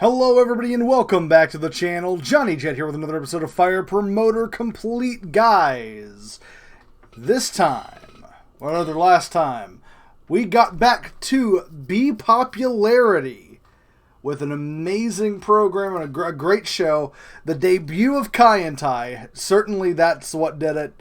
Hello everybody and welcome back to the channel. Johnny Jett here with another episode of Fire Promoter Complete Guys. This time, or rather last time, we got back to popularity with an amazing program and a great show. The debut of Kai and Tai, certainly that's what did it.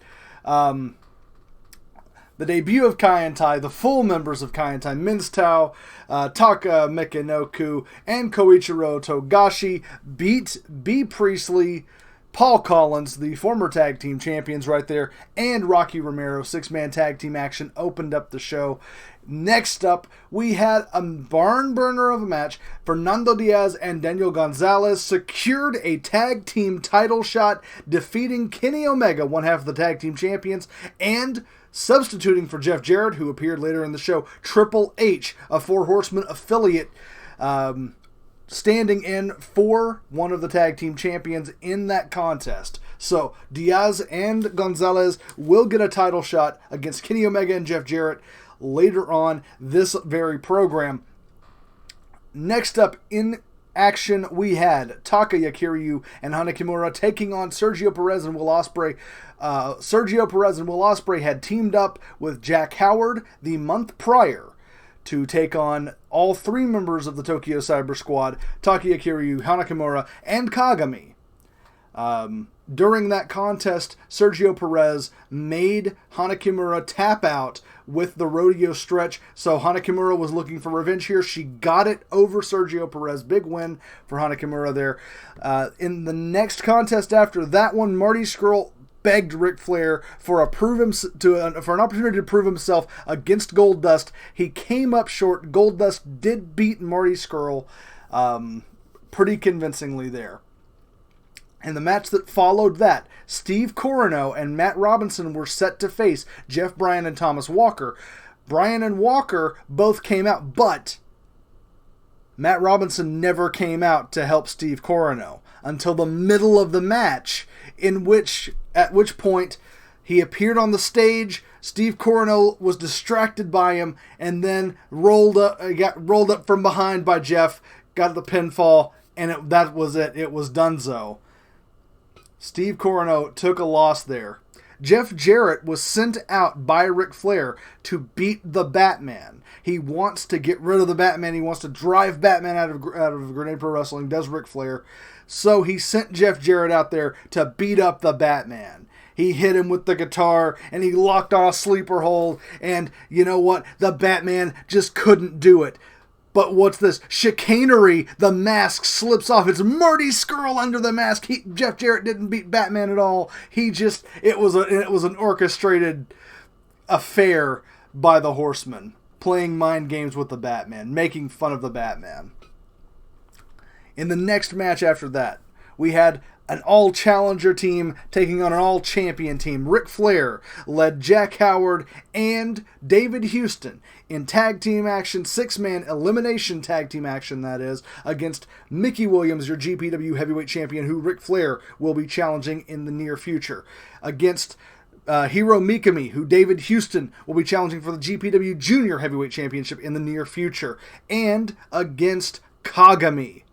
The debut of Kai and Tai, the full members of Kai and Tai, Minstao, Taka Mikinoku, and Koichiro Togashi beat B. Priestley, Paul Collins, the former tag team champions right there, and Rocky Romero. Six-man tag team action opened up the show. Next up, we had a barn burner of a match. Fernando Diaz and Daniel Gonzalez secured a tag team title shot, defeating Kenny Omega, one half of the tag team champions, and substituting for Jeff Jarrett, who appeared later in the show, Triple H, a Four Horsemen affiliate, standing in for one of the tag team champions in that contest. So Diaz and Gonzalez will get a title shot against Kenny Omega and Jeff Jarrett later on this very program. Next up in action, we had Takaya Kiryu and Hana Kimura taking on Sergio Perez and Will Ospreay. Sergio Perez and Will Ospreay had teamed up with Jack Howard the month prior to take on all three members of the Tokyo Cyber Squad, Takaya Kiryu, Hana Kimura, and Kagami. During that contest, Sergio Perez made Hana Kimura tap out with the rodeo stretch, so Hana Kimura was looking for revenge here. She got it over Sergio Perez. Big win for Hana Kimura there. In the next contest after that one, Marty Scurll begged Ric Flair for an opportunity to prove himself against Goldust. He came up short. Goldust did beat Marty Scurll pretty convincingly there. In the match that followed that, Steve Corino and Matt Robinson were set to face Jeff Bryan and Thomas Walker. Bryan and Walker both came out, but Matt Robinson never came out to help Steve Corino until the middle of the match, at which point he appeared on the stage. Steve Corino was distracted by him and then got rolled up from behind by Jeff, got the pinfall, and that was it. It was donezo. Steve Corino took a loss there. Jeff Jarrett was sent out by Ric Flair to beat the Batman. He wants to get rid of the Batman. He wants to drive Batman out of Grenade Pro Wrestling, does Ric Flair. So he sent Jeff Jarrett out there to beat up the Batman. He hit him with the guitar, and he locked on a sleeper hold, and you know what? The Batman just couldn't do it. But what's this? Chicanery. The mask slips off. It's Marty Scurll under the mask. Jeff Jarrett didn't beat Batman at all. It was an orchestrated affair by the Horsemen, playing mind games with the Batman, making fun of the Batman. In the next match after that, we had an all-challenger team taking on an all-champion team. Ric Flair led Jack Howard and David Houston in tag team action, six-man elimination tag team action, that is, against Mickey Williams, your GPW heavyweight champion, who Ric Flair will be challenging in the near future. Against Hiro Mikami, who David Houston will be challenging for the GPW Junior Heavyweight Championship in the near future. And against Kagami.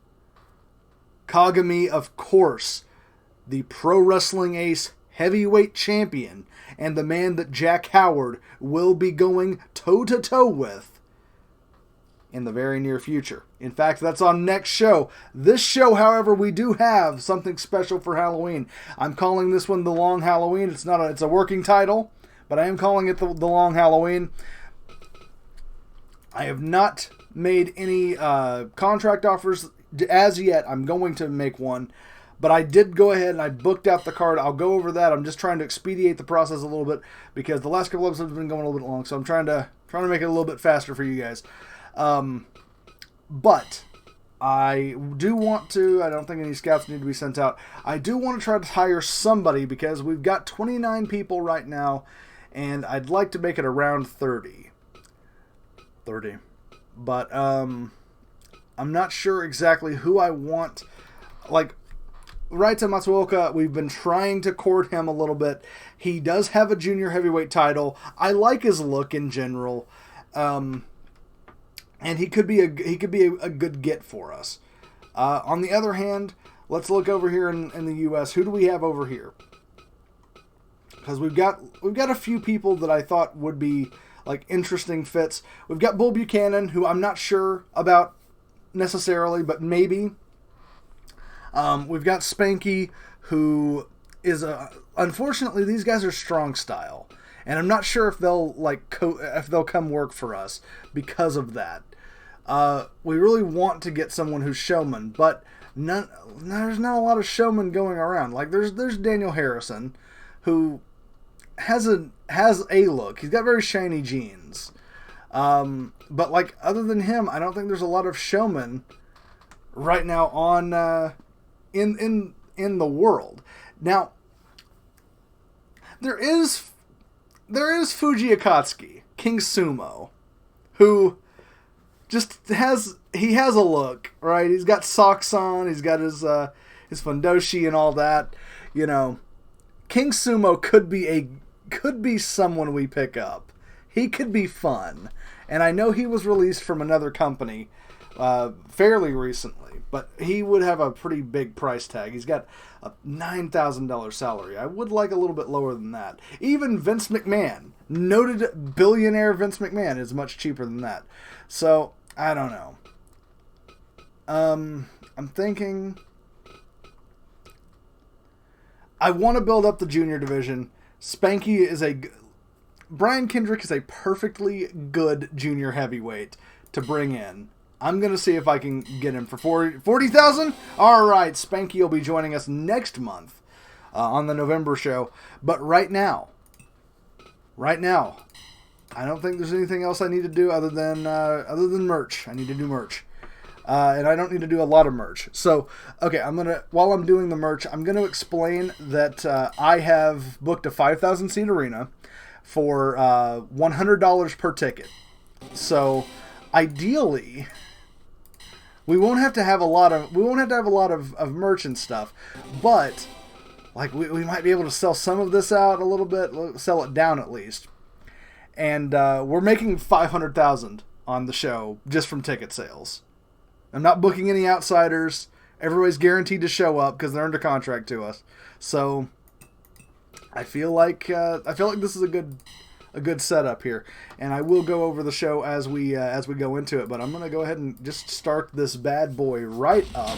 Kagami, of course, the Pro Wrestling Ace heavyweight champion, and the man that Jack Howard will be going toe-to-toe with in the very near future. In fact, that's on next show. This show, however, we do have something special for Halloween. I'm calling this one The Long Halloween. It's a working title, but I am calling it the Long Halloween. I have not made any contract offers as yet. I'm going to make one, but I did go ahead and I booked out the card. I'll go over that. I'm just trying to expedite the process a little bit because the last couple episodes have been going a little bit long, so I'm trying to make it a little bit faster for you guys. But I do want to, I don't think any scouts need to be sent out. I do want to try to hire somebody because we've got 29 people right now, and I'd like to make it around 30. But, I'm not sure exactly who I want. Like, Raita Matsuoka, we've been trying to court him a little bit. He does have a junior heavyweight title. I like his look in general. And he could be a good get for us. On the other hand, let's look over here in the U.S. Who do we have over here? Because we've got a few people that I thought would be like interesting fits. We've got Bull Buchanan, who I'm not sure about necessarily, but maybe. We've got Spanky, who is unfortunately these guys are strong style, and I'm not sure if they'll if they'll come work for us because of that. We really want to get someone who's showman, but there's not a lot of showmen going around. Like there's Daniel Harrison, who has a look. He's got very shiny jeans. But like other than him, I don't think there's a lot of showmen right now on in the world. Now there is Fuji Akatsuki, King Sumo, who just has a look, right? He's got socks on, he's got his fundoshi and all that. You know, King Sumo could be someone we pick up. He could be fun. And I know he was released from another company fairly recently, but he would have a pretty big price tag. He's got a $9,000 salary. I would like a little bit lower than that. Even Vince McMahon, noted billionaire Vince McMahon, is much cheaper than that. So, I don't know. I'm thinking I want to build up the junior division. Brian Kendrick is a perfectly good junior heavyweight to bring in. I'm going to see if I can get him for $40,000. All right, Spanky will be joining us next month on the November show. But right now, I don't think there's anything else I need to do other than merch. I need to do merch. And I don't need to do a lot of merch. So, okay, while I'm doing the merch, I'm going to explain that I have booked a 5,000 seat arena for $100 per ticket. So, ideally, we won't have to have a lot of merch and stuff, but like we might be able to sell some of this out a little bit, sell it down at least. And we're making $500,000 on the show just from ticket sales. I'm not booking any outsiders. Everybody's guaranteed to show up because they're under contract to us. So I feel like this is a good setup here, and I will go over the show as we go into it. But I'm gonna go ahead and just start this bad boy right up.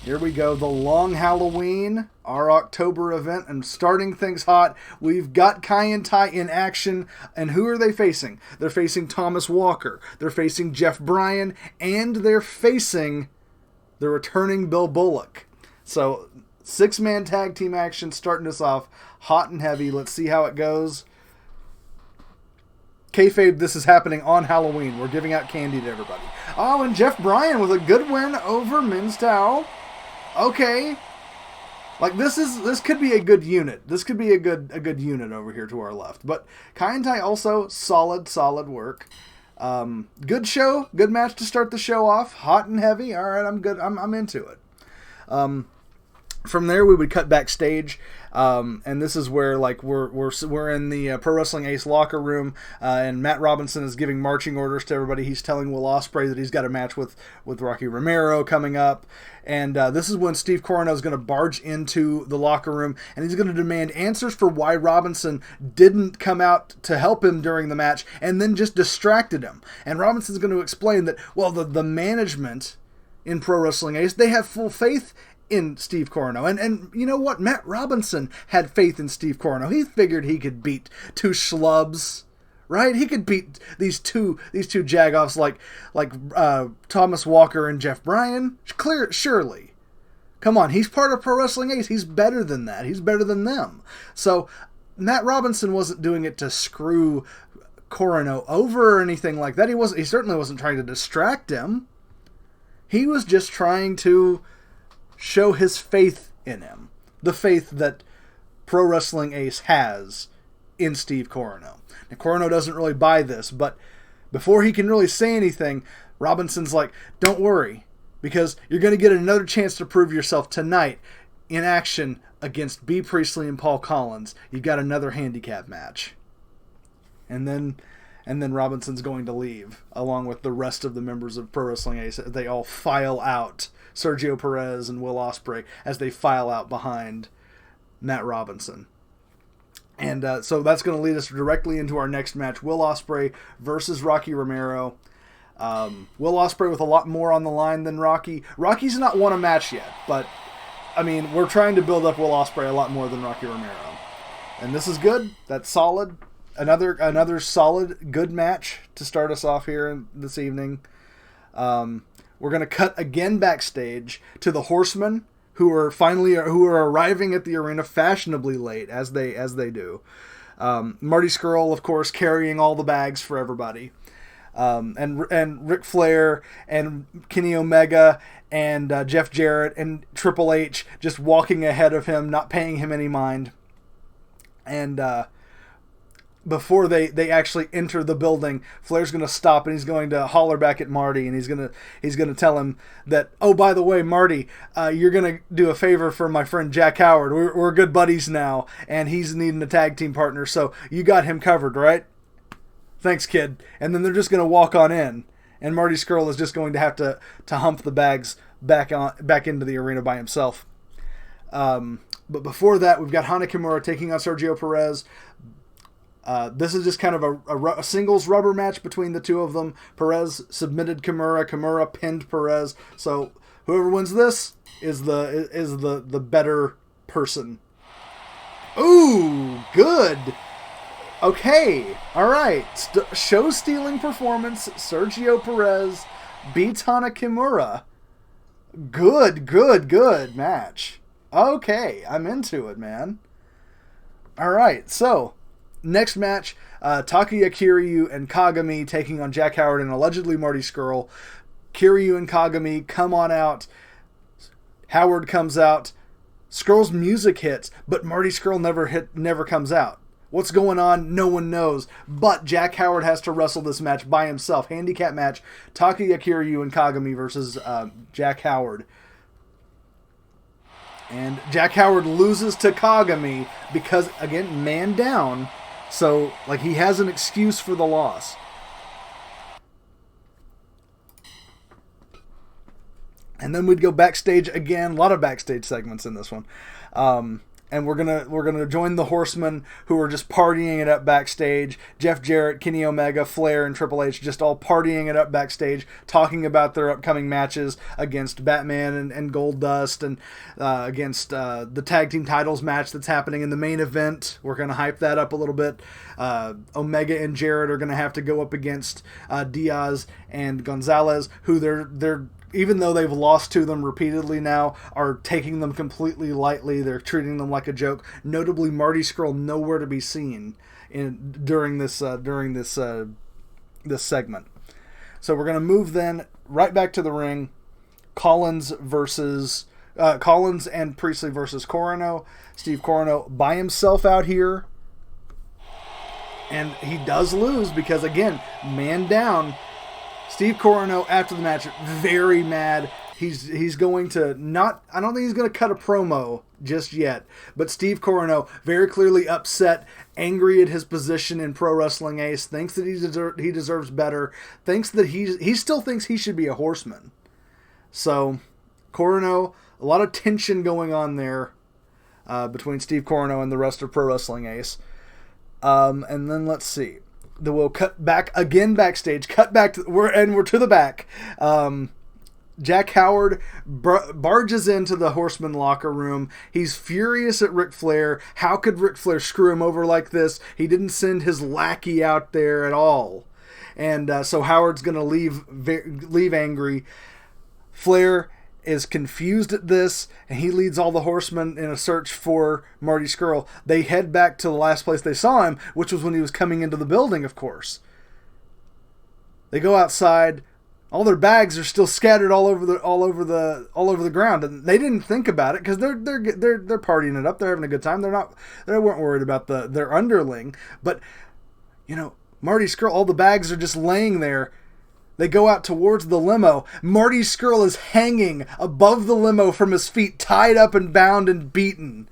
Here we go, the Long Halloween, our October event, and starting things hot, we've got Kai and Tai in action, and who are they facing? They're facing Thomas Walker, they're facing Jeff Bryan, and they're facing the returning Bill Bullock. So, 6-man tag team action starting us off hot and heavy. Let's see how it goes. Kayfabe, this is happening on Halloween. We're giving out candy to everybody. Oh, and Jeff Bryan with a good win over Minotaur. Okay, like this could be a good unit. This could be a good unit over here to our left. But Kai and Tai also solid work. Good show, good match to start the show off. Hot and heavy. All right, I'm good. I'm into it. From there, we would cut backstage, and this is where like we're in the Pro Wrestling Ace locker room, and Matt Robinson is giving marching orders to everybody. He's telling Will Ospreay that he's got a match with Rocky Romero coming up, and this is when Steve Corino is going to barge into the locker room, and he's going to demand answers for why Robinson didn't come out to help him during the match, and then just distracted him. And Robinson's going to explain that, well, the management in Pro Wrestling Ace, they have full faith in Steve Corino. And you know what? Matt Robinson had faith in Steve Corino. He figured he could beat two schlubs, right? He could beat these two jagoffs like Thomas Walker and Jeff Bryan. Surely. Come on, he's part of Pro Wrestling Ace. He's better than that. He's better than them. So Matt Robinson wasn't doing it to screw Corino over or anything like that. He certainly wasn't trying to distract him. He was just trying to show his faith in him. The faith that Pro Wrestling Ace has in Steve Corino. Now, Corino doesn't really buy this, but before he can really say anything, Robinson's like, don't worry, because you're going to get another chance to prove yourself tonight in action against B. Priestley and Paul Collins. You got another handicap match. And then And then Robinson's going to leave, along with the rest of the members of Pro Wrestling Ace. They all file out. Sergio Perez and Will Ospreay as they file out behind Matt Robinson. And so that's going to lead us directly into our next match, Will Ospreay versus Rocky Romero. Will Ospreay with a lot more on the line than Rocky. Rocky's not won a match yet, but, I mean, we're trying to build up Will Ospreay a lot more than Rocky Romero. And this is good. That's solid. Another solid, good match to start us off here this evening. We're going to cut again backstage to the Horsemen, who are arriving at the arena fashionably late, as they do. Marty Scurll, of course, carrying all the bags for everybody. And Ric Flair and Kenny Omega and Jeff Jarrett and Triple H just walking ahead of him, not paying him any mind. And before they actually enter the building, Flair's going to stop and he's going to holler back at Marty, and he's going to tell him that, oh, by the way, Marty, you're going to do a favor for my friend Jack Howard. We're good buddies now, and he's needing a tag team partner, so you got him covered, right? Thanks, kid. And then they're just going to walk on in, and Marty Scurll is just going to have to hump the bags back into the arena by himself. But before that, we've got Hana Kimura taking on Sergio Perez. This is just kind of a singles rubber match between the two of them. Perez submitted Kimura. Kimura pinned Perez. So whoever wins this is the better person. Ooh, good. Okay, all right. Show-stealing performance. Sergio Perez beats Hana Kimura. Good match. Okay, I'm into it, man. All right, so next match, Takuya Kiryu and Kagami taking on Jack Howard and allegedly Marty Scurll. Kiryu and Kagami come on out. Howard comes out. Scurll's music hits, but Marty Scurll never comes out. What's going on? No one knows. But Jack Howard has to wrestle this match by himself. Handicap match. Takuya Kiryu and Kagami versus Jack Howard. And Jack Howard loses to Kagami because, again, man down. So, he has an excuse for the loss. And then we'd go backstage again. A lot of backstage segments in this one. And we're gonna join the Horsemen, who are just partying it up backstage. Jeff Jarrett, Kenny Omega, Flair, and Triple H just all partying it up backstage, talking about their upcoming matches against Batman and Goldust, and against the tag team titles match that's happening in the main event. We're gonna hype that up a little bit. Omega and Jarrett are gonna have to go up against Diaz and Gonzalez, who they're even though they've lost to them repeatedly now, are taking them completely lightly. They're treating them like a joke. Notably, Marty Scurll nowhere to be seen during this segment. So we're gonna move then right back to the ring. Collins and Priestley versus Corino. Steve Corino by himself out here, and he does lose because, again, man down. Steve Corino, after the match, very mad. He's going to not... I don't think he's going to cut a promo just yet. But Steve Corino, very clearly upset, angry at his position in Pro Wrestling Ace, thinks that he deserves better, thinks that he still thinks he should be a Horseman. So, Corino, a lot of tension going on there between Steve Corino and the rest of Pro Wrestling Ace. And then let's see. We'll cut back again backstage. We're to the back. Jack Howard barges into the Horseman locker room. He's furious at Ric Flair. How could Ric Flair screw him over like this? He didn't send his lackey out there at all. And so Howard's going to leave angry. Flair is confused at this, and he leads all the Horsemen in a search for Marty Scurll. They head back to the last place they saw him, which was when he was coming into the building, of course. They go outside. All their bags are still scattered all over the ground, and they didn't think about it because they're partying it up. They're having a good time. They weren't worried about their underling. But Marty Scurll, all the bags are just laying there. They go out towards the limo. Marty Scurll is hanging above the limo from his feet, tied up and bound and beaten.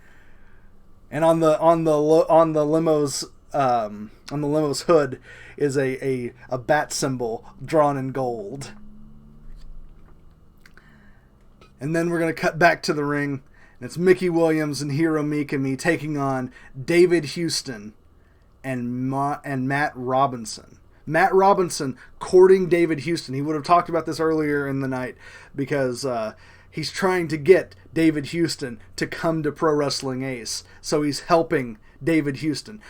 And on the limo's on the limo's hood is a bat symbol drawn in gold. And then we're going to cut back to the ring, and it's Mickey Williams and Hiro Mikami taking on David Houston and Matt Robinson. Matt Robinson courting David Houston. He would have talked about this earlier in the night because he's trying to get David Houston to come to Pro Wrestling Ace. So he's helping David Houston.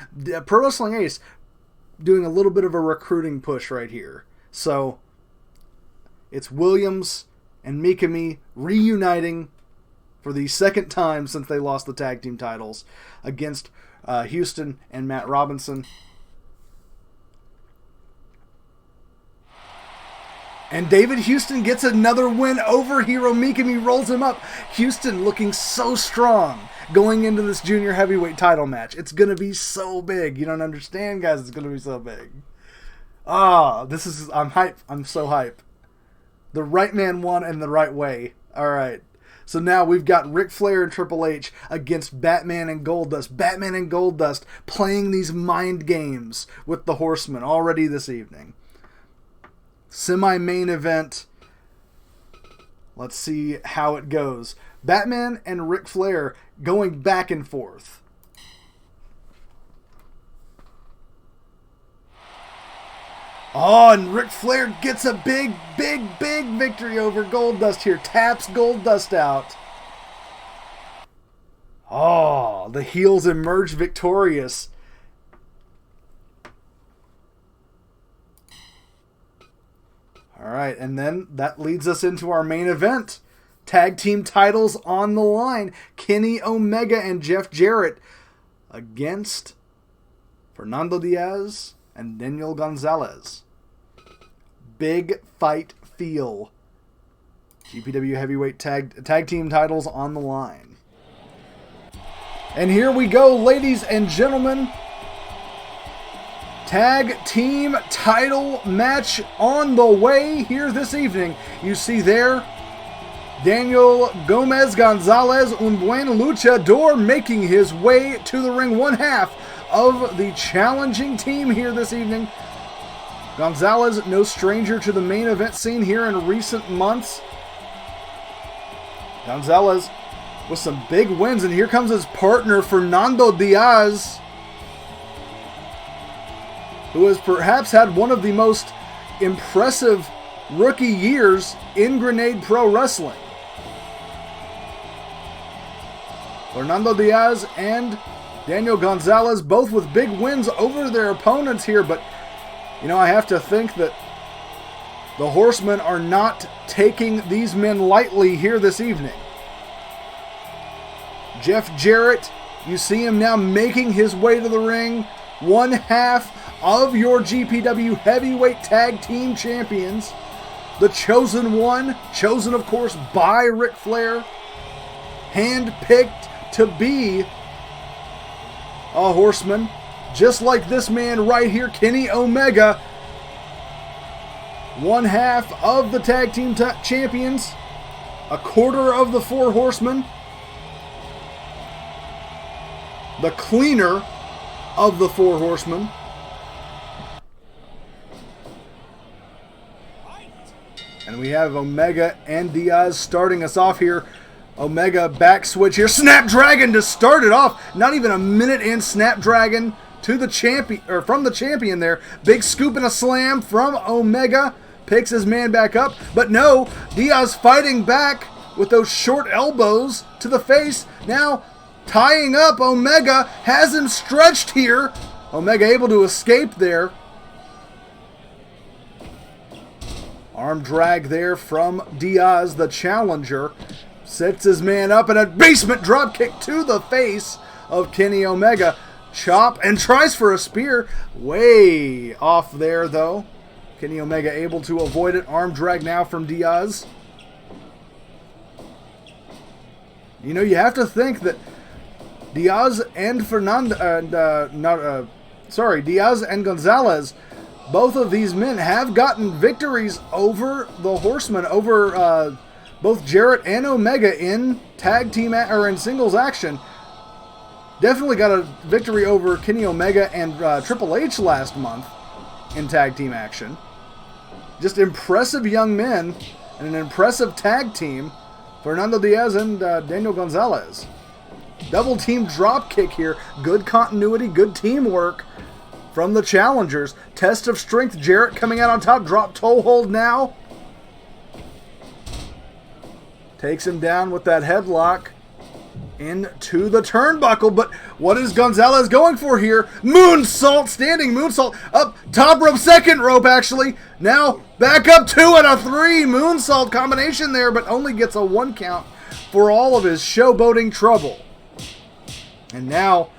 Pro Wrestling Ace doing a little bit of a recruiting push right here. So it's Williams and Mikami reuniting for the second time since they lost the tag team titles against Houston and Matt Robinson. And David Houston gets another win over Hiro Mikami, rolls him up. Houston looking so strong going into this junior heavyweight title match. It's going to be so big. You don't understand, guys. It's going to be so big. I'm hype. I'm so hype. The right man won in the right way. All right. So now we've got Ric Flair and Triple H against Batman and Goldust. Batman and Goldust playing these mind games with the Horsemen already this evening. Semi-main event. Let's see how it goes. Batman and Ric Flair going back and forth. Oh, and Ric Flair gets a big victory over Goldust here. Taps Goldust out. Oh, the heels emerge victorious. All right, and then that leads us into our main event. Tag team titles on the line. Kenny Omega and Jeff Jarrett against Fernando Diaz and Daniel Gonzalez. Big fight feel. GPW heavyweight tag team titles on the line. And here we go, ladies and gentlemen. Tag team title match on the way here this evening. You see there, Daniel Gomez Gonzalez, un buen luchador, making his way to the ring. One half of the challenging team here this evening. Gonzalez, no stranger to the main event scene here in recent months. Gonzalez with some big wins, and here comes his partner, Fernando Diaz, who has perhaps had one of the most impressive rookie years in Grenade Pro Wrestling. Fernando Diaz and Daniel Gonzalez both with big wins over their opponents here, but I have to think that the Horsemen are not taking these men lightly here this evening. Jeff Jarrett, you see him now making his way to the ring. One half of your GPW Heavyweight Tag Team Champions. The chosen one, chosen of course by Ric Flair. Handpicked to be a Horseman. Just like this man right here, Kenny Omega. One half of the Tag Team Champions. A quarter of the Four Horsemen. The cleaner of the Four Horsemen. And we have Omega and Diaz starting us off here. Omega back switch here. Snapdragon to start it off. Not even a minute in. Snapdragon to the champion, or from the champion there. Big scoop and a slam from Omega. Picks his man back up. But no, Diaz fighting back with those short elbows to the face. Now tying up Omega. Has him stretched here. Omega able to escape there. Arm drag there from Diaz, the challenger. Sets his man up and a basement drop kick to the face of Kenny Omega. Chop and tries for a spear. Way off there though. Kenny Omega able to avoid it. Arm drag now from Diaz. You have to think that Diaz and Diaz and Gonzalez, both of these men have gotten victories over the Horsemen, over both Jarrett and Omega in tag team or in singles action. definitely got a victory over Kenny Omega and Triple H last month in tag team action. Just impressive young men and an impressive tag team, Fernando Diaz and Daniel Gonzalez. Double team drop kick here. Good continuity, good teamwork from the challengers. Test of strength. Jarrett coming out on top. Drop toe hold now. Takes him down with that headlock into the turnbuckle. But what is Gonzalez going for here? Moonsault, standing moonsault up top rope, second rope actually. Now back up 2 and a 3. Moonsault combination there, but only gets a 1 count for all of his showboating trouble. And now,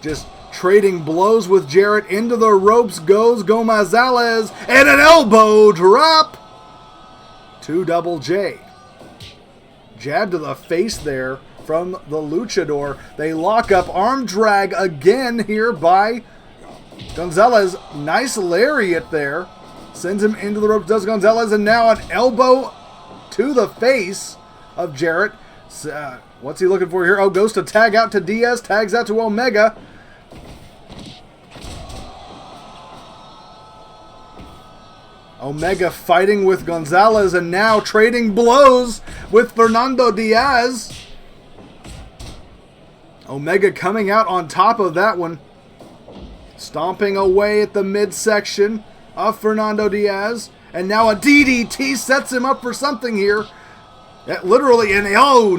just trading blows with Jarrett. Into the ropes goes Gonzalez. And an elbow drop to Double J. Jab to the face there from the luchador. They lock up. Arm drag again here by Gonzalez. Nice lariat there. Sends him into the ropes, does Gonzalez. And now an elbow to the face of Jarrett. What's he looking for here? Oh, goes to tag out to Diaz. Tags out to Omega. Omega fighting with Gonzalez and now trading blows with Fernando Diaz. Omega coming out on top of that one. Stomping away at the midsection of Fernando Diaz. And now a DDT sets him up for something here. Literally an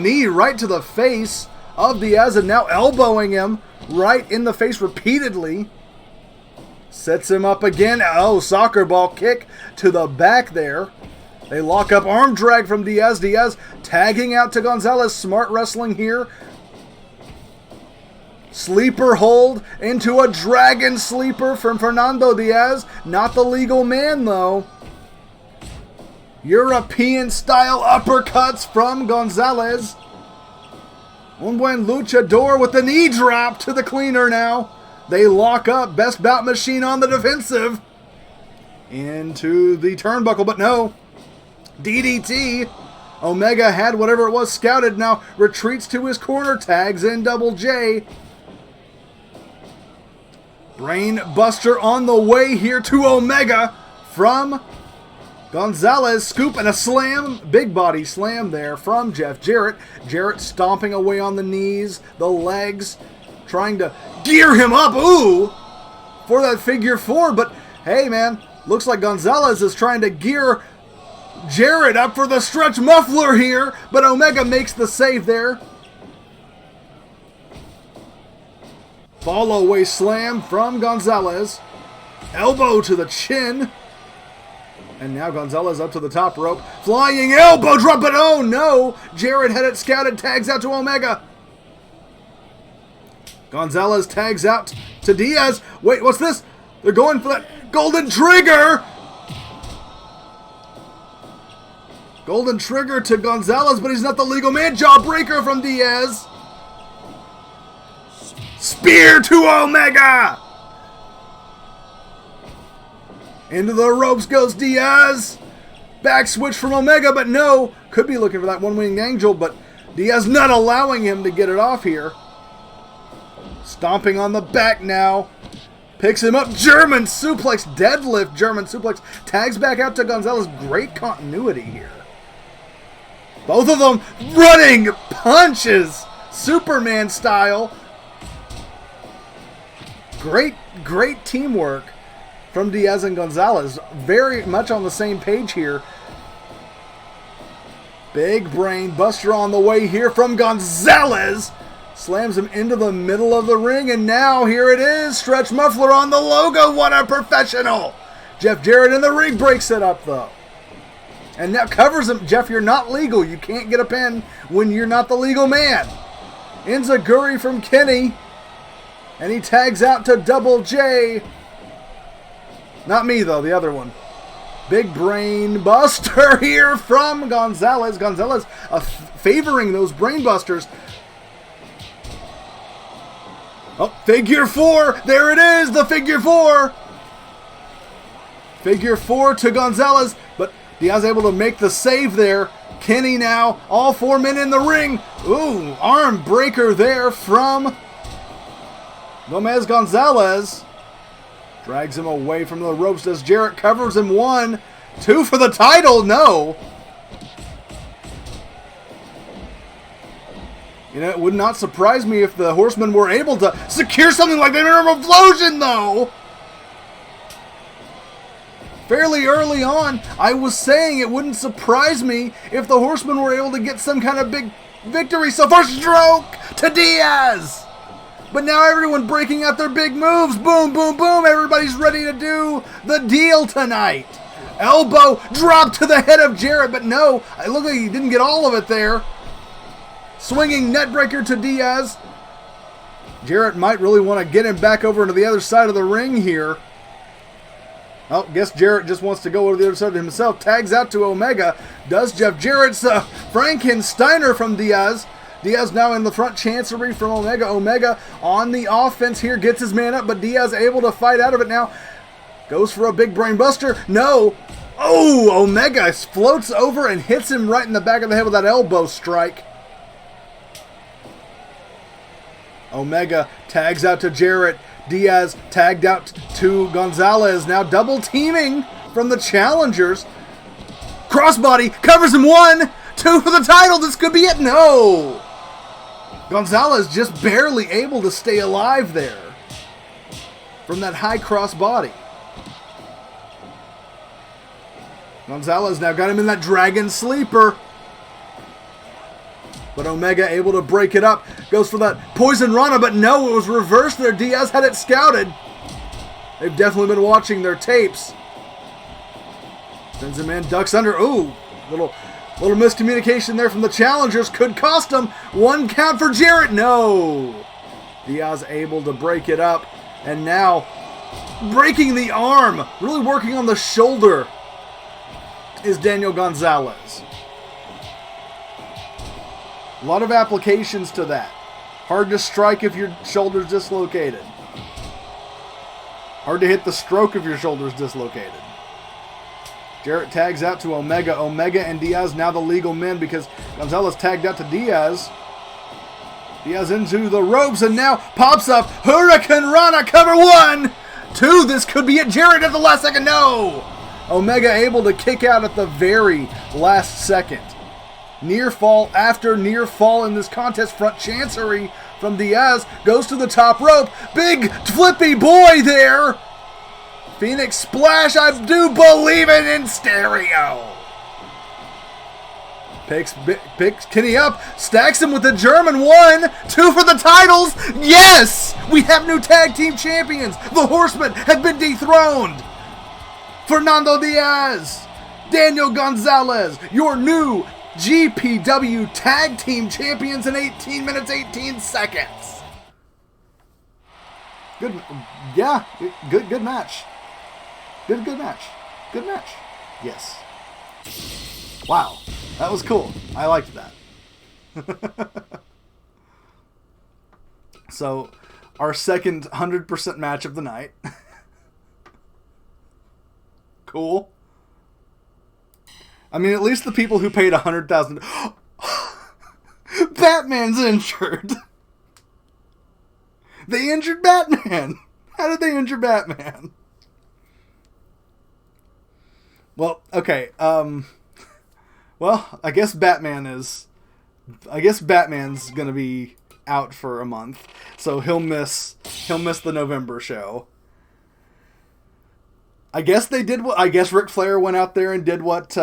knee right to the face of Diaz, and now elbowing him right in the face repeatedly. Sets him up again. Oh, soccer ball kick to the back there. They lock up. Arm drag from Diaz. Diaz tagging out to Gonzalez. Smart wrestling here. Sleeper hold into a dragon sleeper from Fernando Diaz. Not the legal man, though. European-style uppercuts from Gonzalez. Un buen luchador with the knee drop to the cleaner now. They lock up. Best bout machine on the defensive. Into the turnbuckle, but no. DDT. Omega had whatever it was scouted. Now retreats to his corner. Tags in Double J. Brain buster on the way here to Omega from Gonzalez. Scoop and a slam. Big body slam there from Jeff Jarrett. Jarrett stomping away on the knees, the legs, trying to gear him up. Ooh, for that figure 4. But hey, man, looks like Gonzalez is trying to gear Jarrett up for the stretch muffler here. But Omega makes the save there. Follow away slam from Gonzalez. Elbow to the chin. And now Gonzalez up to the top rope. Flying elbow drop, but oh no! Jarrett had it scouted, tags out to Omega. Gonzalez tags out to Diaz. Wait, what's this? They're going for that golden trigger! Golden trigger to Gonzalez, but he's not the legal man. Jawbreaker from Diaz. Spear to Omega! Into the ropes goes Diaz. Back switch from Omega, but no. Could be looking for that one-winged angel, but Diaz not allowing him to get it off here. Stomping on the back now. Picks him up. German suplex. Deadlift German suplex. Tags back out to Gonzalez. Great continuity here. Both of them running punches. Superman style. Great teamwork from Diaz and Gonzalez. Very much on the same page here. Big brain buster on the way here from Gonzalez. Slams him into the middle of the ring, and now here it is. Stretch muffler on the logo. What a professional. Jeff Jarrett in the ring breaks it up, though. And now covers him. Jeff, you're not legal. You can't get a pin when you're not the legal man. Enziguri from Kenny. And he tags out to Double J. Not me, though, the other one. Big brain buster here from Gonzalez. Gonzalez favoring those brain busters. Oh, figure 4. There it is, the figure 4. Figure 4 to Gonzalez. But Diaz able to make the save there. Kenny now, all 4 men in the ring. Ooh, arm breaker there from Gomez Gonzalez drags him away from the ropes as Jarrett covers him. 1, 2 for the title. No. You know, it would not surprise me if the Horsemen were able to secure something like the Inner Explosion, though. Fairly early on, I was saying it wouldn't surprise me if the Horsemen were able to get some kind of big victory. So first stroke to Diaz. But now everyone breaking out their big moves. Boom, boom, boom. Everybody's ready to do the deal tonight. Elbow drop to the head of Jarrett, but no. It looked like he didn't get all of it there. Swinging neckbreaker to Diaz. Jarrett might really want to get him back over into the other side of the ring here. Oh, guess Jarrett just wants to go over the other side himself. Tags out to Omega. Does Jeff Jarrett's Frankensteiner from Diaz. Diaz now in the front chancery from Omega. Omega on the offense here. Gets his man up, but Diaz able to fight out of it now. Goes for a big brain buster. No. Oh, Omega floats over and hits him right in the back of the head with that elbow strike. Omega tags out to Jarrett. Diaz tagged out to Gonzalez. Now double teaming from the challengers. Crossbody covers him. 1, 2 for the title. This could be it. No. Gonzalez just barely able to stay alive there from that high crossbody. Gonzalez now got him in that dragon sleeper. But Omega able to break it up. Goes for that Poison Rana, but no, it was reversed there. Diaz had it scouted. They've definitely been watching their tapes. Sends him in, ducks under. Ooh, little miscommunication there from the challengers. Could cost him. 1 count for Jarrett. No. Diaz able to break it up. And now breaking the arm. Really working on the shoulder is Daniel Gonzalez. A lot of applications to that. Hard to strike if your shoulder's dislocated. Hard to hit the stroke if your shoulder's dislocated. Jarrett tags out to Omega. Omega and Diaz now the legal men because Gonzalez tagged out to Diaz. Diaz into the ropes and now pops up. Hurricane Rana cover. 1, 2. This could be it. Jarrett at the last second. No. Omega able to kick out at the very last second. Near fall after near fall in this contest. Front chancery from Diaz. Goes to the top rope. Big flippy boy there. Phoenix Splash. I do believe it in stereo. Picks Kenny up. Stacks him with the German. 1, 2 for the titles. Yes! We have new tag team champions. The Horsemen have been dethroned. Fernando Diaz. Daniel Gonzalez. Your new GPW Tag Team Champions in 18 minutes, 18 seconds. Good, yeah, good match. Good match. Good match. Yes. Wow, that was cool. I liked that. So, our second 100% match of the night. Cool. I mean, at least the people who paid $100,000. Batman's injured. They injured Batman. How did they injure Batman? Well, okay. Well, I guess Batman's gonna be out for a month, so he'll miss the November show. I guess Ric Flair went out there and did what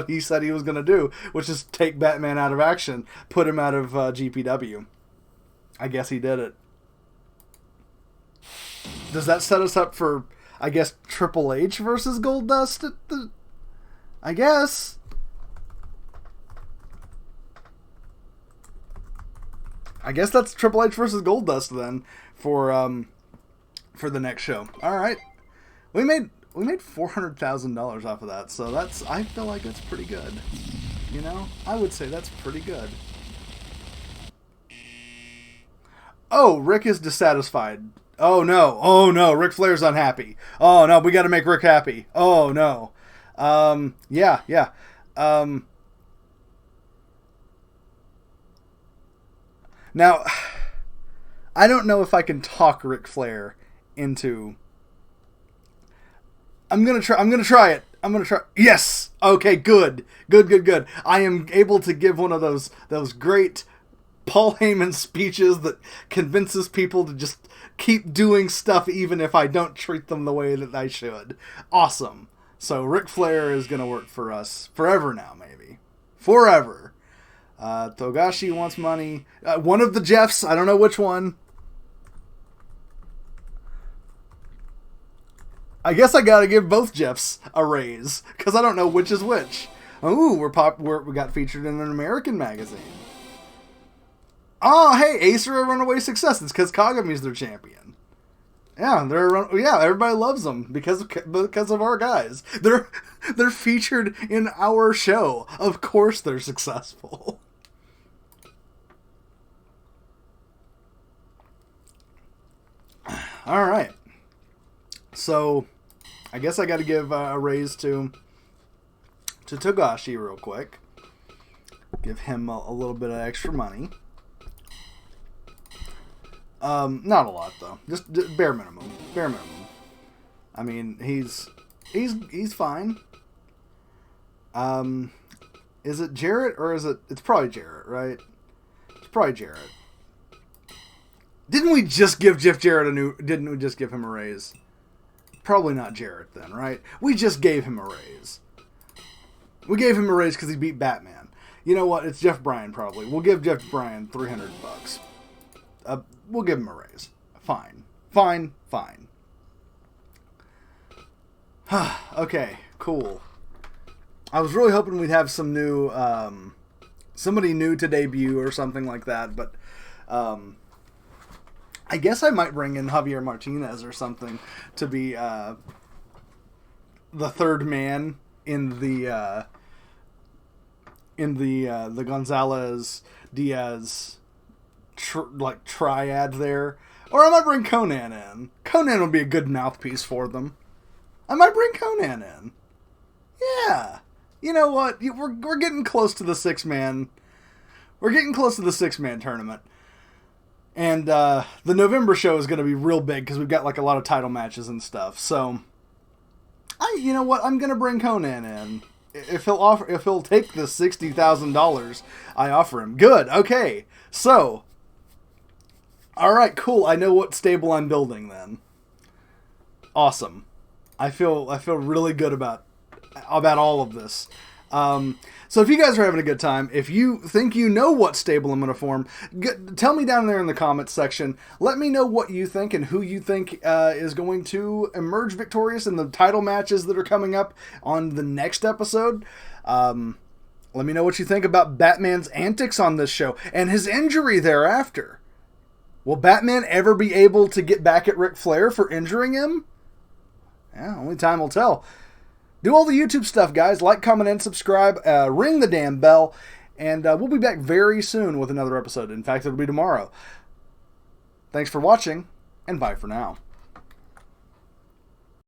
he said he was going to do, which is take Batman out of action, put him out of GPW. I guess he did it. Does that set us up for, I guess, Triple H versus Goldust? I guess. I guess that's Triple H versus Goldust then for the next show. All right. We made $400,000 off of that, so I feel like that's pretty good. You know, I would say that's pretty good. Oh, Rick is dissatisfied. Oh no, Ric Flair's unhappy. Oh no, we got to make Rick happy. Oh no, yeah. Now, I don't know if I can talk Ric Flair into... I'm gonna try it. Yes! Okay, good. Good. I am able to give one of those great Paul Heyman speeches that convinces people to just keep doing stuff even if I don't treat them the way that I should. Awesome. So Ric Flair is gonna work for us forever now, maybe. Forever. Togashi wants money. One of the Jeffs, I don't know which one. I guess I gotta give both Jeffs a raise, because I don't know which is which. Ooh, we got featured in an American magazine. Oh, hey, Ace are a runaway success. It's because Kagami's their champion. Yeah, everybody loves them because of our guys. They're featured in our show. Of course they're successful. All right. So, I guess I got to give a raise to Togashi real quick. Give him a little bit of extra money. Not a lot though. Just bare minimum. Bare minimum. I mean, he's fine. Is it Jarrett or is it? It's probably Jarrett, right? It's probably Jarrett. Didn't we just give Jeff Jarrett Didn't we just give him a raise? Probably not Jarrett then, right? We just gave him a raise. We gave him a raise because he beat Batman. You know what? It's Jeff Bryan probably. We'll give Jeff Bryan $300. We'll give him a raise. Fine. Okay, cool. I was really hoping we'd have some new, somebody new to debut or something like that, but I guess I might bring in Javier Martinez or something to be the third man in the Gonzalez Diaz triad there. Or I might bring Conan in. Conan would be a good mouthpiece for them. I might bring Conan in. Yeah. You know what? We're getting close to the six-man. We're getting close to the six-man tournament. And the November show is going to be real big because we've got like a lot of title matches and stuff. So, you know what? I'm going to bring Conan in. If he'll take the $60,000 I offer him. Good. Okay. So, all right, cool. I know what stable I'm building then. Awesome. I feel really good about all of this. So if you guys are having a good time, if you think you know what stable I'm going to form, tell me down there in the comments section. Let me know what you think and who you think is going to emerge victorious in the title matches that are coming up on the next episode. Let me know what you think about Batman's antics on this show and his injury thereafter. Will Batman ever be able to get back at Ric Flair for injuring him? Yeah, only time will tell. Do all the YouTube stuff, guys. Like, comment, and subscribe. Ring the damn bell. And we'll be back very soon with another episode. In fact, it'll be tomorrow. Thanks for watching, and bye for now.